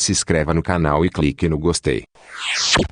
Se inscreva no canal e clique no gostei.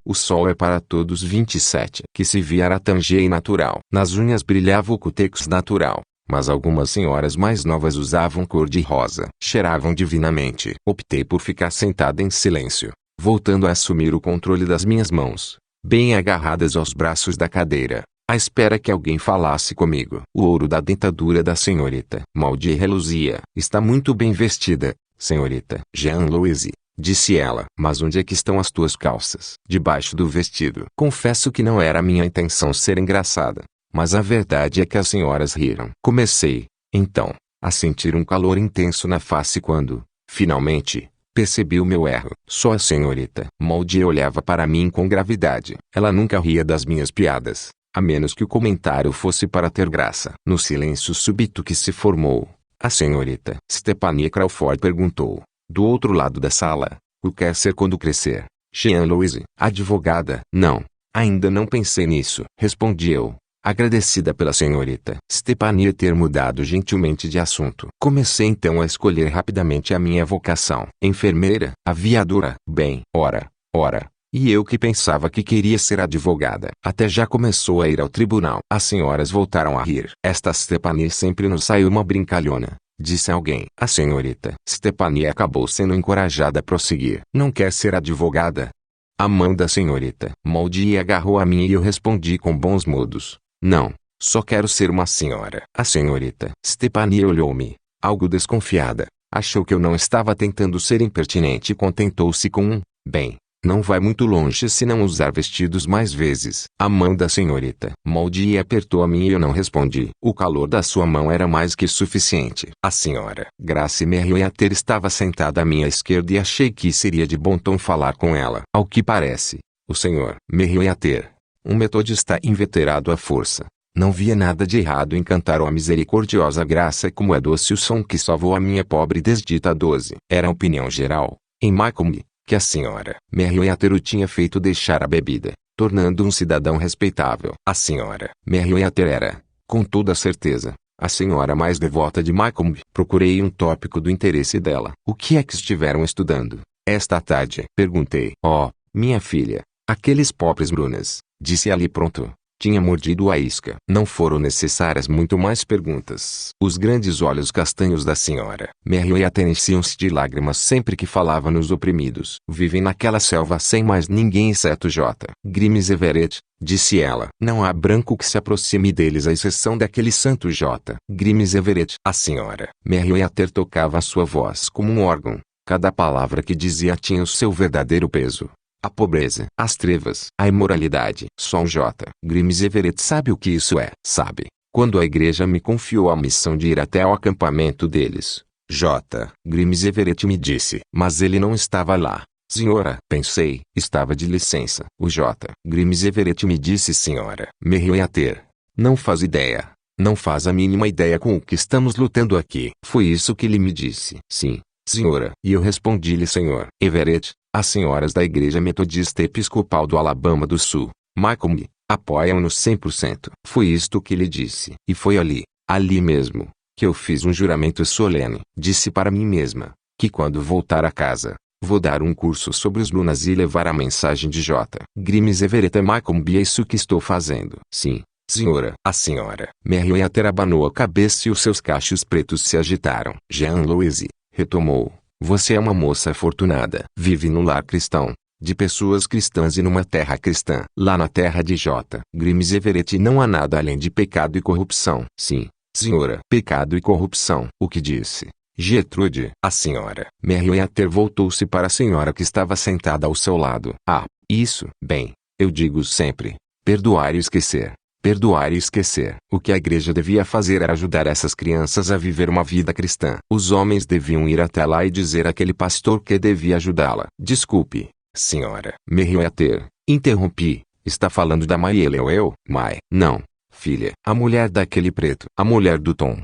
O sol é para todos 27. Que se via Aratanjei natural. Nas unhas brilhava o cutex natural. Mas algumas senhoras mais novas usavam cor de rosa. Cheiravam divinamente. Optei por ficar sentada em silêncio, voltando a assumir o controle das minhas mãos, bem agarradas aos braços da cadeira, à espera que alguém falasse comigo. O ouro da dentadura da senhorita Maldi reluzia. Está muito bem vestida, senhorita Jean-Louise, disse ela. Mas onde é que estão as tuas calças? Debaixo do vestido. Confesso que não era minha intenção ser engraçada, mas a verdade é que as senhoras riram. Comecei, então, a sentir um calor intenso na face quando, finalmente, percebi o meu erro. Só a senhorita Maldi olhava para mim com gravidade. Ela nunca ria das minhas piadas, a menos que o comentário fosse para ter graça. No silêncio súbito que se formou, a senhorita Stephanie Crawford perguntou, do outro lado da sala, o que quer ser quando crescer? Jean-Louise, advogada. Não, ainda não pensei nisso, respondi eu, agradecida pela senhorita Stephanie ter mudado gentilmente de assunto. Comecei então a escolher rapidamente a minha vocação. Enfermeira, aviadora, bem, ora. E eu que pensava que queria ser advogada. Até já começou a ir ao tribunal. As senhoras voltaram a rir. Esta Stephanie sempre nos saiu uma brincalhona, disse alguém. A senhorita Stephanie acabou sendo encorajada a prosseguir. Não quer ser advogada? A mão da senhorita Maldi agarrou a minha e eu respondi com bons modos. Não, só quero ser uma senhora. A senhorita Stephanie olhou-me, algo desconfiada. Achou que eu não estava tentando ser impertinente e contentou-se com um, bem, não vai muito longe se não usar vestidos mais vezes. A mão da senhorita Maldi apertou a minha e eu não respondi. O calor da sua mão era mais que suficiente. A senhora Grace Merriweather estava sentada à minha esquerda e achei que seria de bom tom falar com ela. Ao que parece, o senhor Merriweather, um metodista inveterado à força, não via nada de errado em cantar a misericordiosa graça como é doce o som que salvou a minha pobre desdita 12. Era a opinião geral, em Macomb, que a senhora Merriweather o tinha feito deixar a bebida, tornando um cidadão respeitável. A senhora Merriweather era, com toda certeza, a senhora mais devota de Macomb. Procurei um tópico do interesse dela. O que é que estiveram estudando esta tarde? Perguntei. Oh, minha filha, aqueles pobres Brunas, disse ali pronto. Tinha mordido a isca. Não foram necessárias muito mais perguntas. Os grandes olhos castanhos da senhora Merriweather enchiam-se de lágrimas sempre que falava nos oprimidos. Vivem naquela selva sem mais ninguém exceto J. Grimes Everett, disse ela. Não há branco que se aproxime deles à exceção daquele santo J. Grimes Everett. A senhora Merriweather tocava a sua voz como um órgão. Cada palavra que dizia tinha o seu verdadeiro peso. A pobreza, as trevas, a imoralidade. Só o J. Grimes Everett sabe o que isso é. Sabe, quando a igreja me confiou a missão de ir até ao acampamento deles, J. Grimes Everett me disse. Mas ele não estava lá, senhora. Pensei, estava de licença. O J. Grimes Everett me disse. Senhora Merriweather, não faz ideia. Não faz a mínima ideia com o que estamos lutando aqui. Foi isso que ele me disse. Sim, senhora. E eu respondi-lhe. Senhor Everett, as senhoras da Igreja Metodista Episcopal do Alabama do Sul, Macomb, apoiam-nos 100%. Foi isto que ele disse. E foi ali mesmo, que eu fiz um juramento solene. Disse para mim mesma, que quando voltar a casa, vou dar um curso sobre os Lunas e levar a mensagem de J. Grimes Everett a Macomb. É isso que estou fazendo. Sim, senhora. A senhora Merriweather abanou a cabeça e os seus cachos pretos se agitaram. Jean-Louise, retomou. Você é uma moça afortunada. Vive num lar cristão, de pessoas cristãs e numa terra cristã. Lá na terra de J. Grimes Everett não há nada além de pecado e corrupção. Sim, senhora. Pecado e corrupção. O que disse? Gertrude. A senhora Merriweather voltou-se para a senhora que estava sentada ao seu lado. Ah, isso. Bem, eu digo sempre, perdoar e esquecer. Perdoar e esquecer. O que a igreja devia fazer era ajudar essas crianças a viver uma vida cristã. Os homens deviam ir até lá e dizer àquele pastor que devia ajudá-la. Desculpe, senhora Merriweather, interrompi. Está falando da Mayele ou eu? May. Não, filha. A mulher daquele preto. A mulher do Tom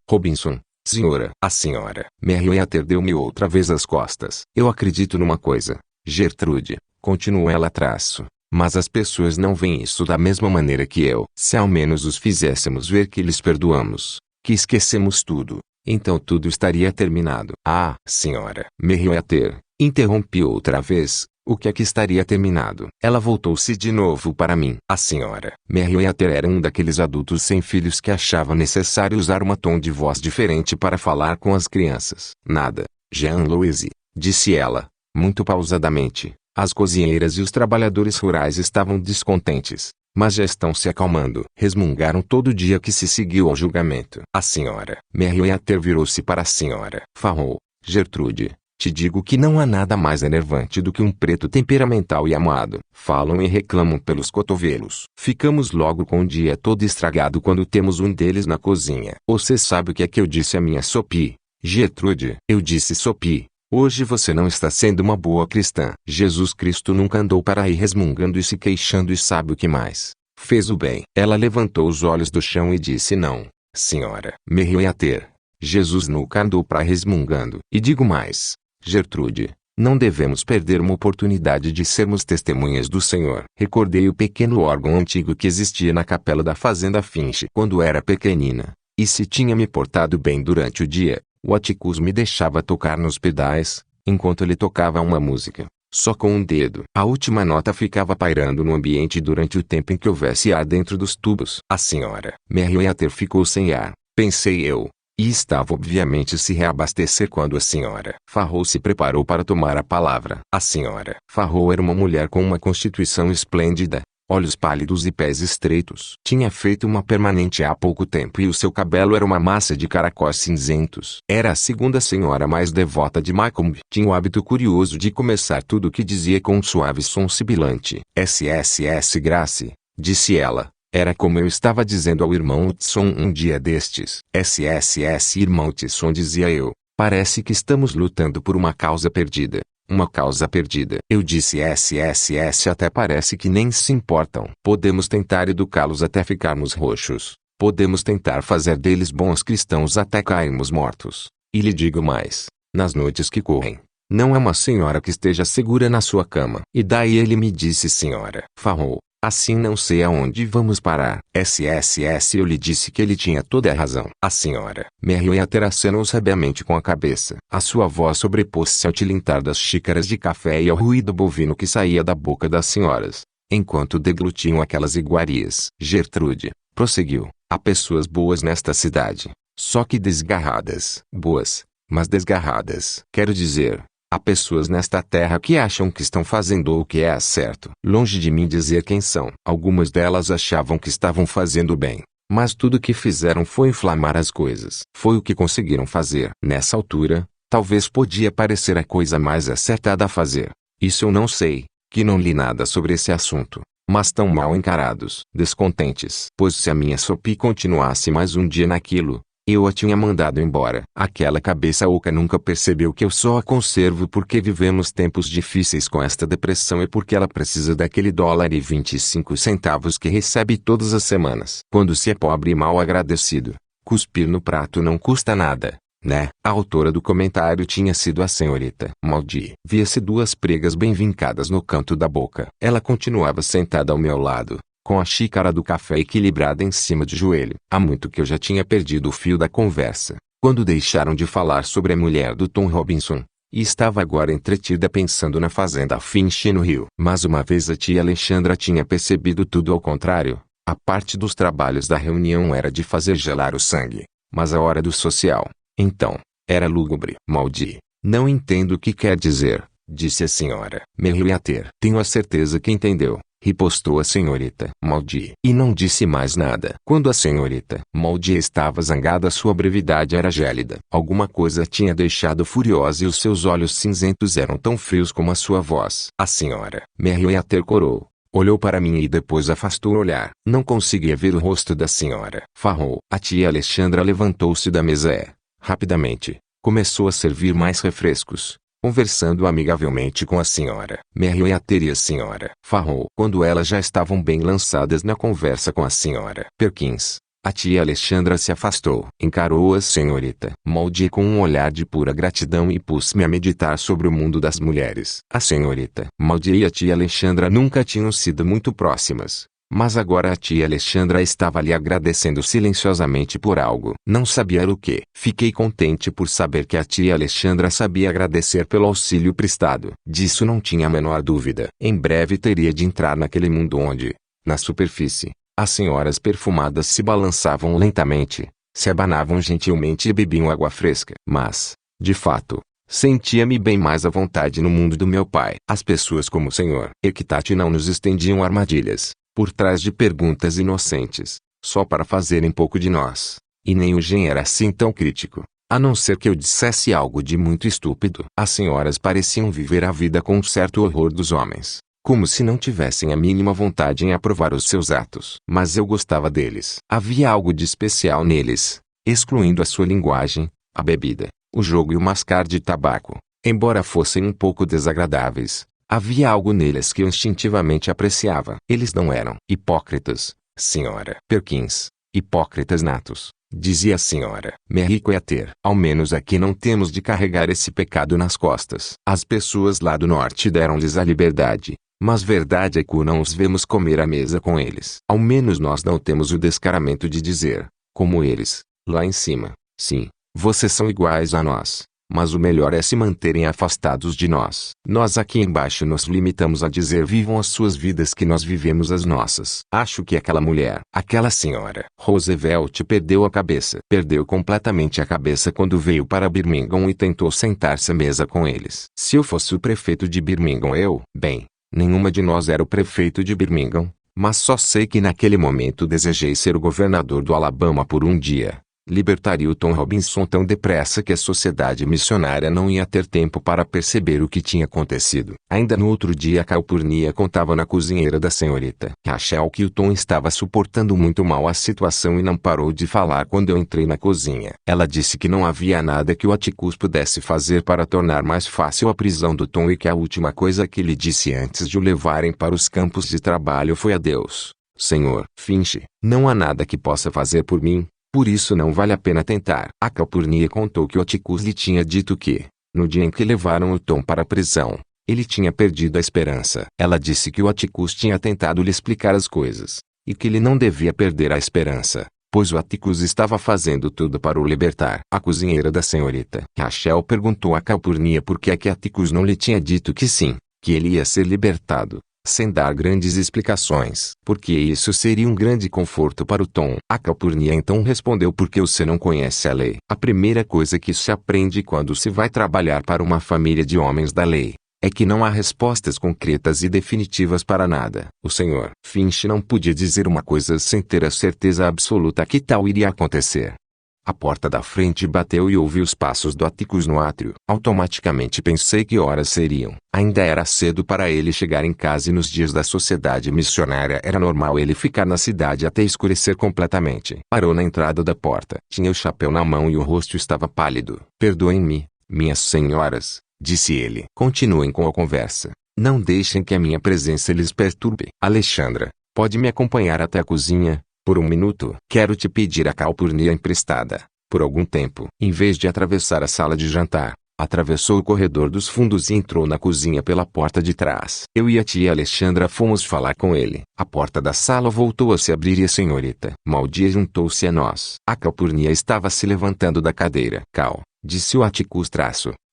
Robinson. Senhora. A senhora Merriweather deu-me outra vez as costas. Eu acredito numa coisa, Gertrude, continuou ela traço. Mas as pessoas não veem isso da mesma maneira que eu. Se ao menos os fizéssemos ver que lhes perdoamos, que esquecemos tudo, então tudo estaria terminado. Ah, senhora Merriweather, interrompi outra vez. O que é que estaria terminado? Ela voltou-se de novo para mim. A senhora Merriweather era um daqueles adultos sem filhos que achava necessário usar um tom de voz diferente para falar com as crianças. Nada, Jean-Louis, disse ela, muito pausadamente. As cozinheiras e os trabalhadores rurais estavam descontentes, mas já estão se acalmando. Resmungaram todo o dia que se seguiu ao julgamento. A senhora Merriweather virou-se para a senhora Farrow. Gertrude, te digo que não há nada mais enervante do que um preto temperamental e amado. Falam e reclamam pelos cotovelos. Ficamos logo com o dia todo estragado quando temos um deles na cozinha. Você sabe o que é que eu disse a minha Sophie? Gertrude, eu disse Sophie, hoje você não está sendo uma boa cristã. Jesus Cristo nunca andou para aí resmungando e se queixando e sabe o que mais. Fez o bem. Ela levantou os olhos do chão e disse não, senhora Merriweather. Jesus nunca andou para resmungando. E digo mais, Gertrude, não devemos perder uma oportunidade de sermos testemunhas do Senhor. Recordei o pequeno órgão antigo que existia na capela da fazenda Finch quando era pequenina, e se tinha me portado bem durante o dia, o Atticus me deixava tocar nos pedais, enquanto ele tocava uma música, só com um dedo. A última nota ficava pairando no ambiente durante o tempo em que houvesse ar dentro dos tubos. A senhora Merriweather ficou sem ar, pensei eu. E estava obviamente se reabastecer quando a senhora Farrow se preparou para tomar a palavra. A senhora Farrow era uma mulher com uma constituição esplêndida, olhos pálidos e pés estreitos. Tinha feito uma permanente há pouco tempo e o seu cabelo era uma massa de caracóis cinzentos. Era a segunda senhora mais devota de Macomb. Tinha o hábito curioso de começar tudo o que dizia com um suave som sibilante. SSS Grace, disse ela. Era como eu estava dizendo ao irmão Hudson um dia destes. SSS irmão Hudson, dizia eu. Parece que estamos lutando por uma causa perdida. Uma causa perdida. Eu disse SSS até parece que nem se importam. Podemos tentar educá-los até ficarmos roxos. Podemos tentar fazer deles bons cristãos até cairmos mortos. E lhe digo mais. Nas noites que correm, não é uma senhora que esteja segura na sua cama. E daí ele me disse senhora Farrow. Assim não sei aonde vamos parar. SSS eu lhe disse que ele tinha toda a razão. A senhora Merriweather acenou sabiamente com a cabeça. A sua voz sobrepôs-se ao tilintar das xícaras de café e ao ruído bovino que saía da boca das senhoras, enquanto deglutiam aquelas iguarias. Gertrude, prosseguiu, há pessoas boas nesta cidade, só que desgarradas. Boas, mas desgarradas. Quero dizer, há pessoas nesta terra que acham que estão fazendo o que é certo. Longe de mim dizer quem são. Algumas delas achavam que estavam fazendo bem, mas tudo o que fizeram foi inflamar as coisas. Foi o que conseguiram fazer. Nessa altura, talvez podia parecer a coisa mais acertada a fazer. Isso eu não sei, que não li nada sobre esse assunto. Mas tão mal encarados. Descontentes. Pois se a minha Sophie continuasse mais um dia naquilo, eu a tinha mandado embora. Aquela cabeça oca nunca percebeu que eu só a conservo porque vivemos tempos difíceis com esta depressão e porque ela precisa daquele $1,25 que recebe todas as semanas. Quando se é pobre e mal agradecido, cuspir no prato não custa nada, né? A autora do comentário tinha sido a senhorita Maudie. Via-se duas pregas bem vincadas no canto da boca. Ela continuava sentada ao meu lado, com a xícara do café equilibrada em cima do joelho. Há muito que eu já tinha perdido o fio da conversa, quando deixaram de falar sobre a mulher do Tom Robinson, e estava agora entretida pensando na fazenda Finch no Rio. Mas uma vez a tia Alexandra tinha percebido tudo ao contrário. A parte dos trabalhos da reunião era de fazer gelar o sangue, mas a hora do social, então, era lúgubre. Maudie, não entendo o que quer dizer, disse a senhora Merriweather. Tenho a certeza que entendeu, ripostou a senhorita Maudie. E não disse mais nada. Quando a senhorita Maudie estava zangada, sua brevidade era gélida. Alguma coisa tinha deixado furiosa e os seus olhos cinzentos eram tão frios como a sua voz. A senhora Merriweather corou, olhou para mim e depois afastou o olhar. Não conseguia ver o rosto da senhora Farrow. A tia Alexandra levantou-se da mesa e, rapidamente, começou a servir mais refrescos, conversando amigavelmente com a senhora Merriweather e a senhora Farrow. Quando elas já estavam bem lançadas na conversa com a senhora Perkins, a tia Alexandra se afastou. Encarou a senhorita Maudie com um olhar de pura gratidão e pus-me a meditar sobre o mundo das mulheres. A senhorita Maudie e a tia Alexandra nunca tinham sido muito próximas, Mas agora a tia Alexandra estava lhe agradecendo silenciosamente por algo. Não sabia o que. Fiquei contente por saber que a tia Alexandra sabia agradecer pelo auxílio prestado. Disso não tinha a menor dúvida. Em breve teria de entrar naquele mundo onde, na superfície, as senhoras perfumadas se balançavam lentamente, se abanavam gentilmente e bebiam água fresca. Mas, de fato, sentia-me bem mais à vontade no mundo do meu pai. As pessoas como o Sr. Equitati não nos estendiam armadilhas, por trás de perguntas inocentes, só para fazerem pouco de nós. E nem o Gen era assim tão crítico, a não ser que eu dissesse algo de muito estúpido. As senhoras pareciam viver a vida com um certo horror dos homens, como se não tivessem a mínima vontade em aprovar os seus atos. Mas eu gostava deles. Havia algo de especial neles, excluindo a sua linguagem, a bebida, o jogo e o mascar de tabaco. Embora fossem um pouco desagradáveis, havia algo neles que eu instintivamente apreciava. Eles não eram hipócritas, Sra. Perkins, hipócritas natos, dizia a Sra. Merriqueter. Ao menos aqui não temos de carregar esse pecado nas costas. As pessoas lá do norte deram-lhes a liberdade, mas verdade é que não os vemos comer à mesa com eles. Ao menos nós não temos o descaramento de dizer, como eles, lá em cima, sim, vocês são iguais a nós, mas o melhor é se manterem afastados de nós. Nós aqui embaixo nos limitamos a dizer vivam as suas vidas que nós vivemos as nossas. Acho que aquela mulher, aquela senhora Roosevelt perdeu a cabeça. Perdeu completamente a cabeça quando veio para Birmingham e tentou sentar-se à mesa com eles. Se eu fosse o prefeito de Birmingham bem, nenhuma de nós era o prefeito de Birmingham, mas só sei que naquele momento desejei ser o governador do Alabama por um dia. Libertaria o Tom Robinson tão depressa que a sociedade missionária não ia ter tempo para perceber o que tinha acontecido. Ainda no outro dia a Calpurnia contava na cozinheira da senhorita Rachel que o Tom estava suportando muito mal a situação e não parou de falar quando eu entrei na cozinha. Ela disse que não havia nada que o Atticus pudesse fazer para tornar mais fácil a prisão do Tom e que a última coisa que lhe disse antes de o levarem para os campos de trabalho foi adeus, Sr. Finch, não há nada que possa fazer por mim. Por isso não vale a pena tentar. A Calpurnia contou que o Atticus lhe tinha dito que, no dia em que levaram o Tom para a prisão, ele tinha perdido a esperança. Ela disse que o Atticus tinha tentado lhe explicar as coisas, e que ele não devia perder a esperança, pois o Atticus estava fazendo tudo para o libertar. A cozinheira da senhorita Rachel perguntou a Calpurnia por que Atticus não lhe tinha dito que sim, que ele ia ser libertado, sem dar grandes explicações. Porque isso seria um grande conforto para o Tom. A Calpurnia então respondeu porque você não conhece a lei. A primeira coisa que se aprende quando se vai trabalhar para uma família de homens da lei, é que não há respostas concretas e definitivas para nada. O Sr. Finch não podia dizer uma coisa sem ter a certeza absoluta que tal iria acontecer. A porta da frente bateu e ouvi os passos do Atticus no átrio. Automaticamente pensei que horas seriam. Ainda era cedo para ele chegar em casa e nos dias da sociedade missionária era normal ele ficar na cidade até escurecer completamente. Parou na entrada da porta. Tinha o chapéu na mão e o rosto estava pálido. Perdoem-me, minhas senhoras, disse ele. Continuem com a conversa. Não deixem que a minha presença lhes perturbe. Alexandra, pode me acompanhar até a cozinha? Por um minuto. Quero te pedir a Calpurnia emprestada, por algum tempo. Em vez de atravessar a sala de jantar, atravessou o corredor dos fundos e entrou na cozinha pela porta de trás. Eu e a tia Alexandra fomos falar com ele. A porta da sala voltou a se abrir e a senhorita Maldia juntou-se a nós. A Calpurnia estava se levantando da cadeira. Cal, disse o Atticus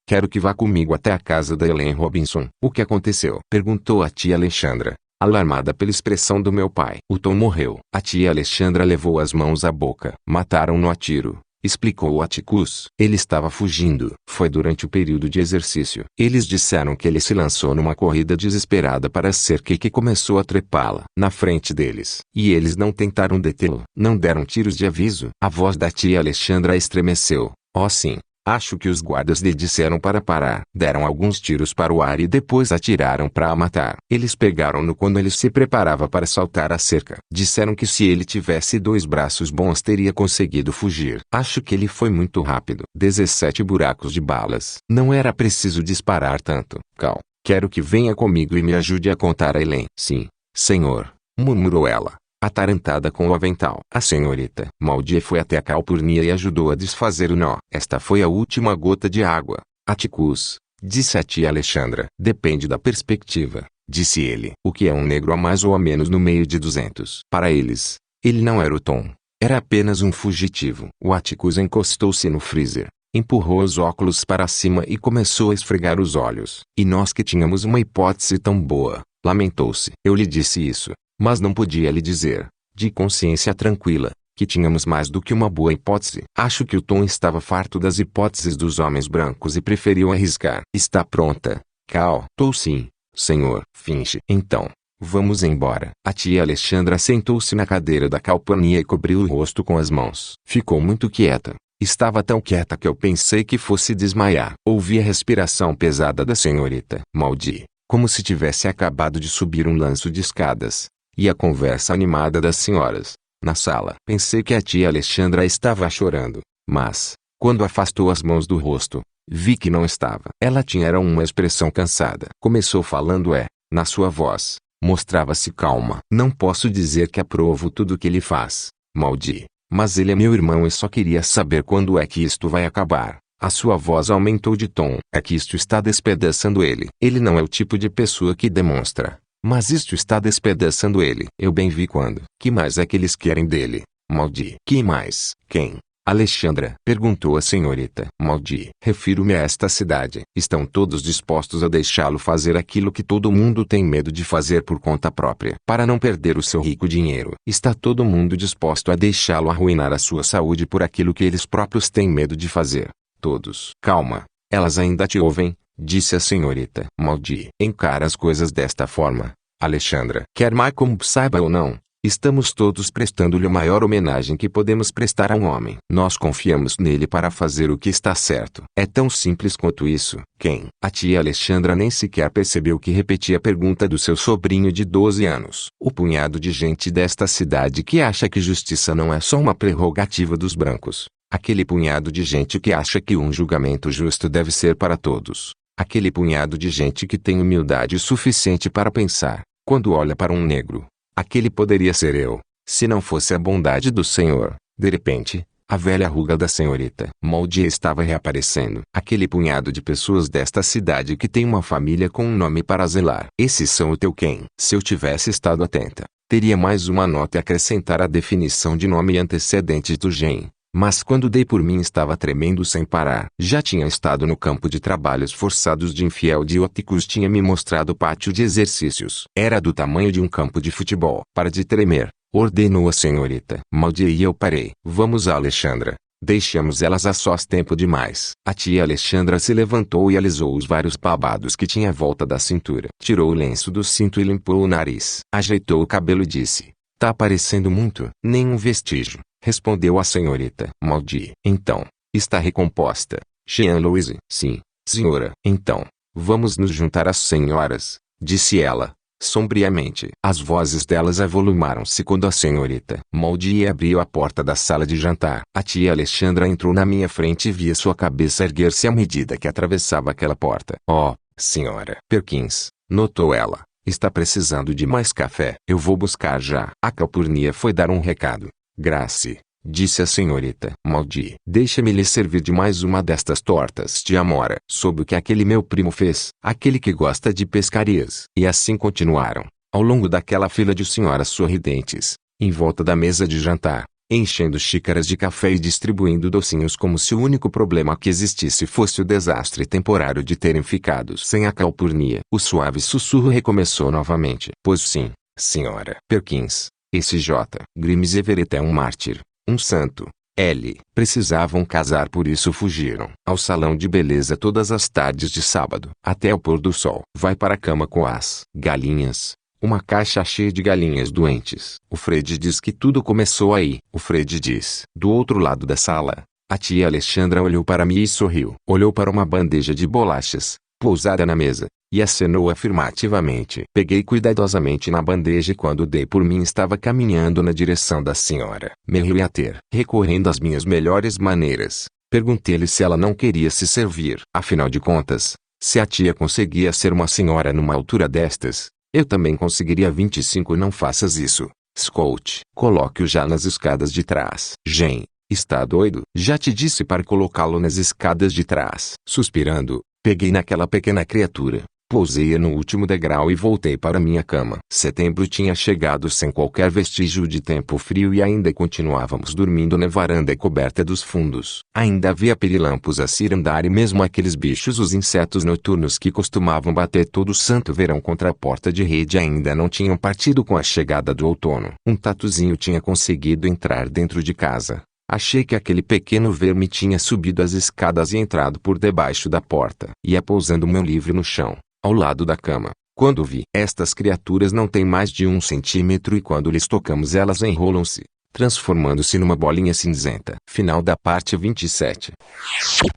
quero que vá comigo até a casa da Ellen Robinson. O que aconteceu? Perguntou a tia Alexandra, alarmada pela expressão do meu pai. O Tom morreu. A tia Alexandra levou as mãos à boca. Mataram-no a tiro, explicou o Atticus. Ele estava fugindo. Foi durante o período de exercício. Eles disseram que ele se lançou numa corrida desesperada para a cerca e que começou a trepá-la na frente deles. E eles não tentaram detê-lo. Não deram tiros de aviso. A voz da tia Alexandra estremeceu. Oh sim. Acho que os guardas lhe disseram para parar. Deram alguns tiros para o ar e depois atiraram para a matar. Eles pegaram-no quando ele se preparava para saltar a cerca. Disseram que se ele tivesse 2 braços bons teria conseguido fugir. Acho que ele foi muito rápido. 17 buracos de balas. Não era preciso disparar tanto. Cal, quero que venha comigo e me ajude a contar a Ellen. Sim, senhor, murmurou ela, atarantada com o avental. A senhorita Maldia foi até a Calpurnia e ajudou a desfazer o nó. Esta foi a última gota de água. Atticus, disse a tia Alexandra. Depende da perspectiva. disse ele. O que é um negro a mais ou a menos no meio de 200? Para eles, ele não era o Tom. Era apenas um fugitivo. O Atticus encostou-se no freezer, empurrou os óculos para cima e começou a esfregar os olhos. E nós que tínhamos uma hipótese tão boa, lamentou-se. Eu lhe disse isso, mas não podia lhe dizer, de consciência tranquila, que tínhamos mais do que uma boa hipótese. Acho que o Tom estava farto das hipóteses dos homens brancos e preferiu arriscar. Está pronta, Cal? Tô sim, senhor. Finch. Então, vamos embora. A tia Alexandra sentou-se na cadeira da calpurnia e cobriu o rosto com as mãos. Ficou muito quieta. Estava tão quieta que eu pensei que fosse desmaiar. Ouvi a respiração pesada da senhorita Maldi, como se tivesse acabado de subir um lanço de escadas, e a conversa animada das senhoras na sala. Pensei que a tia Alexandra estava chorando, mas, quando afastou as mãos do rosto, vi que não estava. Ela tinha uma expressão cansada. Começou falando na sua voz, mostrava-se calma. Não posso dizer que aprovo tudo o que ele faz, Maldi, mas ele é meu irmão e só queria saber quando é que isto vai acabar. A sua voz aumentou de tom. É que isto está despedaçando ele. Ele não é o tipo de pessoa que demonstra, mas isto está despedaçando ele. Eu bem vi quando. Que mais é que eles querem dele, Maldi? Que mais? Quem? Alexandra, perguntou a senhorita Maldi. Refiro-me a esta cidade. Estão todos dispostos a deixá-lo fazer aquilo que todo mundo tem medo de fazer por conta própria, para não perder o seu rico dinheiro. Está todo mundo disposto a deixá-lo arruinar a sua saúde por aquilo que eles próprios têm medo de fazer. Todos. Calma. Elas ainda te ouvem, disse a senhorita Maldi. Encara as coisas desta forma, Alexandra. Quer Malcolm saiba ou não, estamos todos prestando-lhe a maior homenagem que podemos prestar a um homem. Nós confiamos nele para fazer o que está certo. É tão simples quanto isso. Quem? A tia Alexandra nem sequer percebeu que repetia a pergunta do seu sobrinho de 12 anos. O punhado de gente desta cidade que acha que justiça não é só uma prerrogativa dos brancos. Aquele punhado de gente que acha que um julgamento justo deve ser para todos. Aquele punhado de gente que tem humildade suficiente para pensar, quando olha para um negro, aquele poderia ser eu, se não fosse a bondade do Senhor. De repente, a velha ruga da senhorita Maldi estava reaparecendo. Aquele punhado de pessoas desta cidade que tem uma família com um nome para zelar. Esses são o teu quem? Se eu tivesse estado atenta, teria mais uma nota a acrescentar à definição de nome e antecedentes do gen. Mas quando dei por mim estava tremendo sem parar. Já tinha estado no campo de trabalhos forçados de infiel de Atticus tinha me mostrado o pátio de exercícios. Era do tamanho de um campo de futebol. Para de tremer, ordenou a senhorita Maldi e eu parei. Vamos a Alexandra. Deixamos elas a sós tempo demais. A tia Alexandra se levantou e alisou os vários babados que tinha à volta da cintura. Tirou o lenço do cinto e limpou o nariz. Ajeitou o cabelo e disse: Tá aparecendo muito? Nenhum vestígio, respondeu a senhorita Maldi. Então, está recomposta, Jean-Louise? Sim, senhora. Então, vamos nos juntar às senhoras, disse ela, sombriamente. As vozes delas avolumaram-se quando a senhorita Maldi abriu a porta da sala de jantar. A tia Alexandra entrou na minha frente e via sua cabeça erguer-se à medida que atravessava aquela porta. Oh, senhora Perkins, notou ela. Está precisando de mais café. Eu vou buscar já. A calpurnia foi dar um recado. Grace, disse a senhorita Maldi. Deixa-me lhe servir de mais uma destas tortas de amora. Soube o que aquele meu primo fez. Aquele que gosta de pescarias. E assim continuaram, ao longo daquela fila de senhoras sorridentes, em volta da mesa de jantar, enchendo xícaras de café e distribuindo docinhos como se o único problema que existisse fosse o desastre temporário de terem ficado sem a calpurnia. O suave sussurro recomeçou novamente. Pois sim, senhora Perkins, esse J. Grimes Everett é um mártir, um santo. L. Precisavam casar, por isso fugiram ao salão de beleza todas as tardes de sábado, até o pôr do sol. Vai para a cama com as galinhas. Uma caixa cheia de galinhas doentes. O Fred diz que tudo começou aí. O Fred diz. Do outro lado da sala, a tia Alexandra olhou para mim e sorriu. Olhou para uma bandeja de bolachas, pousada na mesa, e acenou afirmativamente. Peguei cuidadosamente na bandeja e quando dei por mim estava caminhando na direção da senhora Merriweather. Recorrendo às minhas melhores maneiras, perguntei-lhe se ela não queria se servir. Afinal de contas, se a tia conseguia ser uma senhora numa altura destas, eu também conseguiria 25. Não faças isso, Scout. Coloque-o já nas escadas de trás. Jen, está doido? Já te disse para colocá-lo nas escadas de trás. Suspirando, peguei naquela pequena criatura, Pousei no último degrau e voltei para minha cama. Setembro tinha chegado sem qualquer vestígio de tempo frio e ainda continuávamos dormindo na varanda coberta dos fundos. Ainda havia pirilampos a cirandar e mesmo aqueles bichos, os insetos noturnos que costumavam bater todo santo verão contra a porta de rede, ainda não tinham partido com a chegada do outono. Um tatuzinho tinha conseguido entrar dentro de casa. Achei que aquele pequeno verme tinha subido as escadas e entrado por debaixo da porta. Ia pousando meu livro no chão, ao lado da cama, quando vi. Estas criaturas não têm mais de 1 centímetro e quando lhes tocamos elas enrolam-se, transformando-se numa bolinha cinzenta. Final da parte 27.